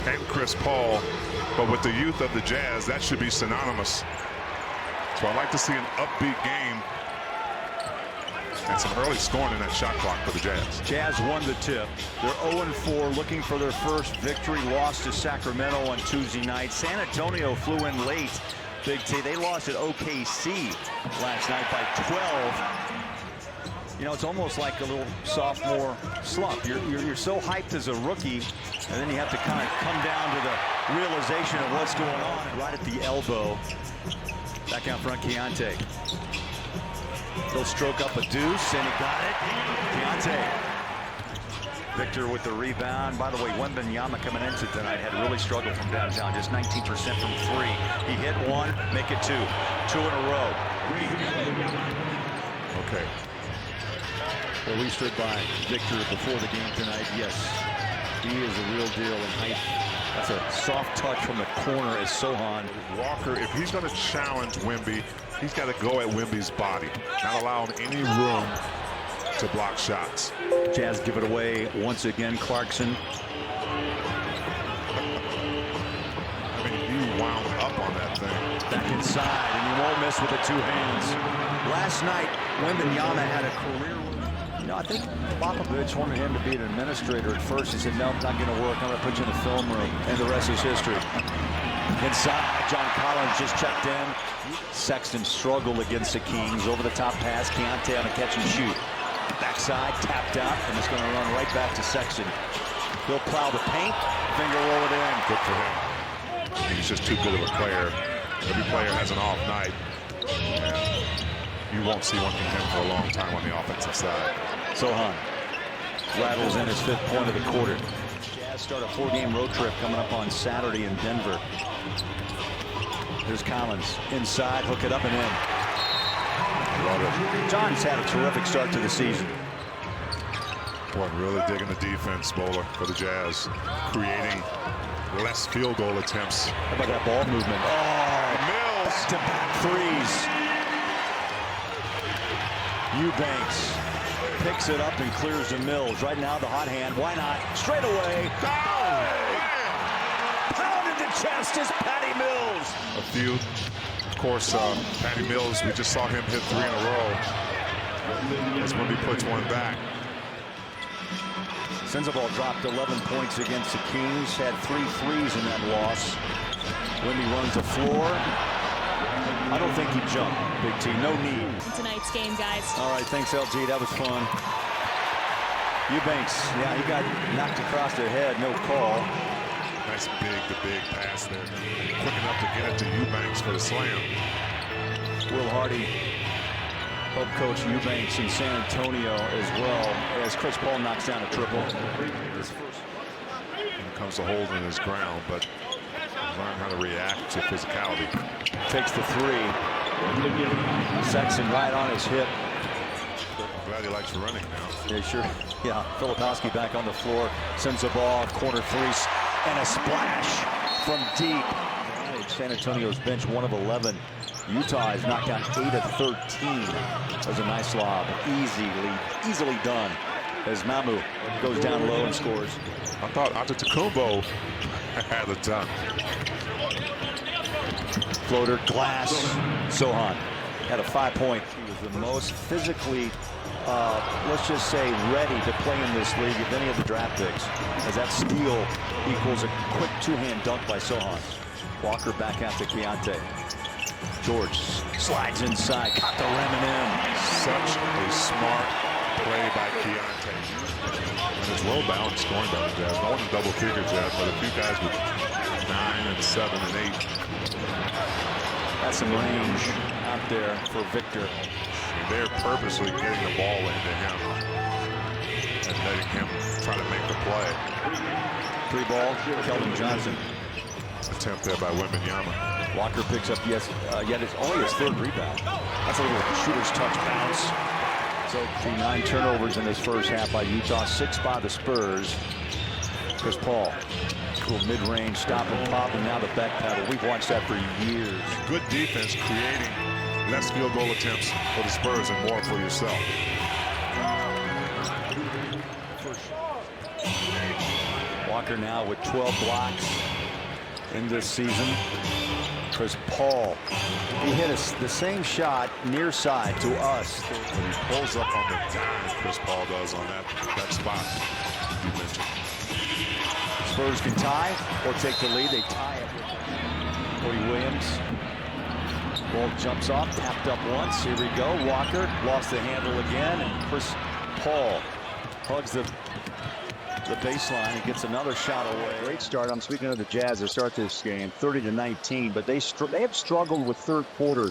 and Chris Paul. But with the youth of the Jazz, that should be synonymous. So I'd like to see an upbeat game and some early scoring in that shot clock for the Jazz. Jazz won the tip. They're 0-4, looking for their first victory. Lost to Sacramento on Tuesday night. San Antonio flew in late. Big T. They lost at OKC last night by 12. You know, it's almost like a little sophomore slump. You're so hyped as a rookie, and then you have to kind of come down to the realization of what's going on. Right at the elbow. Back out front, Keontae. He'll stroke up a deuce, and he got it. Keontae. Victor with the rebound. By the way, Wembanyama coming into tonight had really struggled from downtown. Just 19% from three. He hit one, make it two. Two in a row. Okay. Well, we stood by Victor before the game tonight. Yes, he is a real deal in height. That's a soft touch from the corner as Sohan. Walker, if he's going to challenge Wemby, he's got to go at Wemby's body, not allow him any room to block shots. Jazz give it away once again. Clarkson. I mean, he wound up on that thing. Back inside, and he won't miss with the two hands. Last night, Wembanyama had a career. You know, I think Popovich wanted him to be an administrator at first. He said, no, it's not going to work. I'm going to put you in the film room. And the rest is history. Inside, John Collins just checked in. Sexton struggled against the Kings. Over the top pass, Keontae on a catch and shoot. Backside, tapped out, and it's going to run right back to Sexton. He'll plow the paint, finger roll it in. Good for him. He's just too good of a player. Every player has an off night. You won't see one from him for a long time on the offensive side. Sohan rattles in his fifth point of the quarter. Jazz start a 4-game road trip coming up on Saturday in Denver. Here's Collins inside, hook it up and in. Love it. John's had a terrific start to the season. Boy, really digging the defense, Bowler, for the Jazz. Creating less field goal attempts. How about that ball movement? Oh, Mills. Back-to-back threes. Eubanks picks it up and clears the Mills. Right now, the hot hand. Why not? Straight away. Pounded the chest is Patty Mills. A few. Of course, Patty Mills, we just saw him hit 3 in a row. That's when he puts one back. Sensabaugh dropped 11 points against the Kings. Had 3 threes in that loss. Wemby runs the floor. I don't think he jumped, Big T. No need. Tonight's game, guys. All right, thanks, LG. That was fun. Eubanks, yeah, he got knocked across the head. No call. Nice big pass there. Quick enough to get it to Eubanks for the slam. Will Hardy helped coach Eubanks in San Antonio as well as Chris Paul knocks down a triple. Here comes the hold in his ground, but learn how to react to physicality. Takes the three. Sexton right on his hip. I'm glad he likes running now. Yeah, sure. Yeah, Filipowski back on the floor. Sends the ball, corner three, and a splash from deep. San Antonio's bench 1 of 11. Utah has knocked down 8 of 13. That was a nice lob. Easily done. As Mamu goes down low and scores. I thought Antetokounmpo had the dunk. Floater, glass. Sohan had a 5-point. He was the most physically, let's just say, ready to play in this league of any of the draft picks. As that steal equals a quick 2-hand dunk by Sohan. Walker back out to Keontae. George slides inside, caught the rim and in. Such a smart play by Keontae. And it's well balanced scoring by the Jazz. No one in double figures yet, but a few guys with 9 and 7 and 8. That's some range out there for Victor. And they're purposely getting the ball into him and letting him try to make the play. 3-ball, Keldon Johnson. Attempt there by Wembanyama. Walker picks up yet it's only his 3rd rebound. That's a little shooter's touch bounce. So 9 turnovers in this first half by Utah, 6 by the Spurs. Chris Paul, cool mid-range stop and pop, and now the back pedal. We've watched that for years. Good defense, creating less field goal attempts for the Spurs and more for yourself. Walker Walker now with 12 blocks in this season. Chris Paul, he hit the same shot near side to us. When he pulls up on the dime, Chris Paul does on that spot you mentioned. Spurs can tie or take the lead. They tie it with Cody Williams. Ball jumps off, tapped up once. Here we go. Walker lost the handle again, and Chris Paul hugs the baseline and gets another shot away. Great start. I'm speaking of the Jazz. They start this game 30-19, but they have struggled with third quarter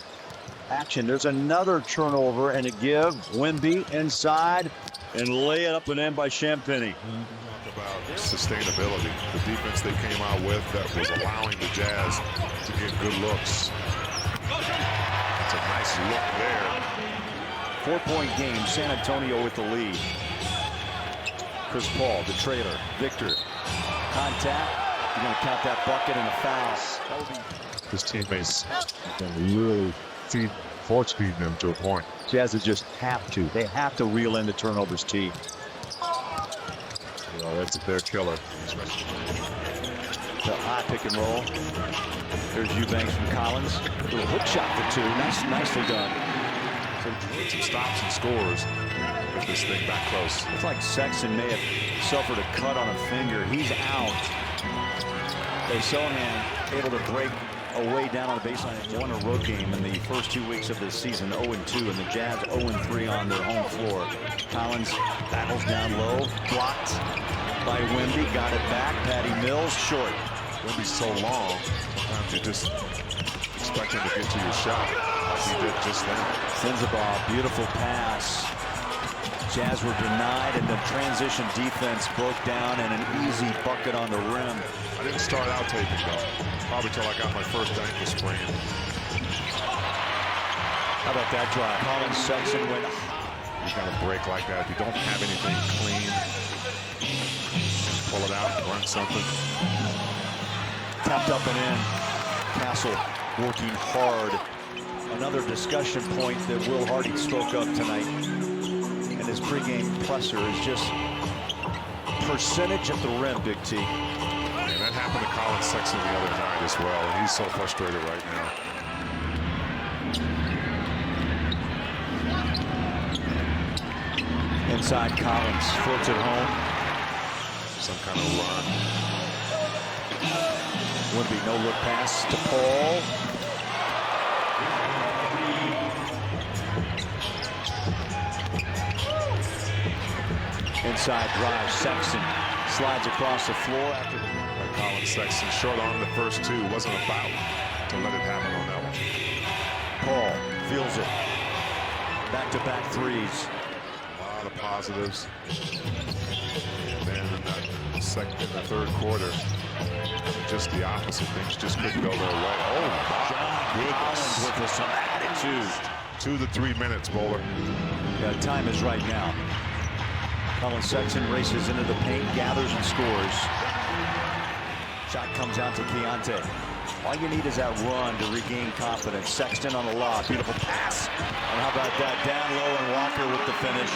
action. There's another turnover and a give. Wemby inside and lay it up and in by Champagnie. Talk about sustainability. The defense they came out with that was allowing the Jazz to get good looks. That's a nice look there. 4-point game. San Antonio with the lead. Chris Paul, the trailer. Victor. Contact. You're going to count that bucket and a foul. His teammates really force feeding them to a point. Jazz just have to. They have to reel in the turnovers, T. Well, that's their killer. The high pick and roll. There's Eubanks from Collins. Little hook shot for two. Nicely done. Get some stops and scores with this thing back close. Looks like Sexton may have suffered a cut on a finger. He's out. Sohan able to break away down on the baseline. Won a road game in the first 2 weeks of this season, 0-2, and the Jazz 0-3 on their home floor. Collins battles down low, blocked by Wemby, got it back. Patty Mills short. Wemby's so long, sometimes you just expect him to get to your shot. Like he did just then. Sends the ball, beautiful pass. Jazz were denied, and the transition defense broke down, and an easy bucket on the rim. I didn't start out taping though. Probably till I got my first ankle sprain. How about that drive? Collins Sexton went. You got to break like that. If you don't have anything clean, just pull it out, run something. Tapped up and in. Castle working hard. Another discussion point that Will Hardy spoke of tonight in his pregame presser is just percentage at the rim, Big T. And that happened to Colin Sexton the other night as well, and he's so frustrated right now. Inside Collins, floats it home. Some kind of run. Wemby, no look pass to Paul. Inside drive, Sexton slides across the floor after Colin Sexton short on the first two. Wasn't about to let it happen on that one. Paul feels it. Back-to-back threes. A lot of positives. And then in the third quarter, just the opposite. Things just couldn't go their way. Oh, my goodness. With some attitude. 2 to 3 minutes, Bowler. Yeah, time is right now. Colin Sexton races into the paint, gathers and scores. Shot comes out to Keontae. All you need is that run to regain confidence. Sexton on the lob. Beautiful pass. And how about that? Down low and Walker with the finish.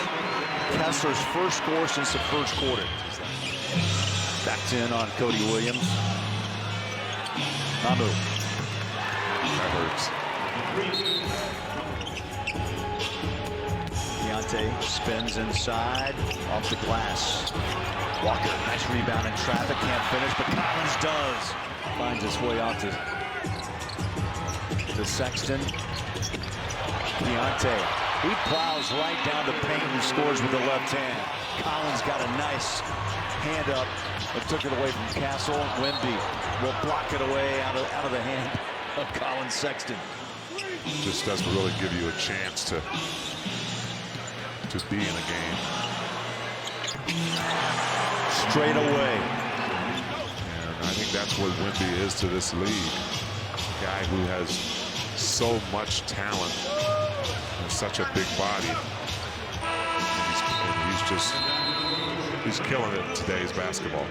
Kessler's first score since the first quarter. Backed in on Cody Williams. Mamu. That hurts. Keontae spins inside, off the glass. Walker, nice rebound in traffic, can't finish, but Collins does. Finds his way out to Sexton. Keontae, he plows right down the paint and scores with the left hand. Collins got a nice hand up, but took it away from Castle. Wemby will block it away out of the hand of Colin Sexton. Just doesn't really give you a chance to be in a game. Straight away. And I think that's what Wemby is to this league. A guy who has so much talent and such a big body. And he's killing it in today's basketball.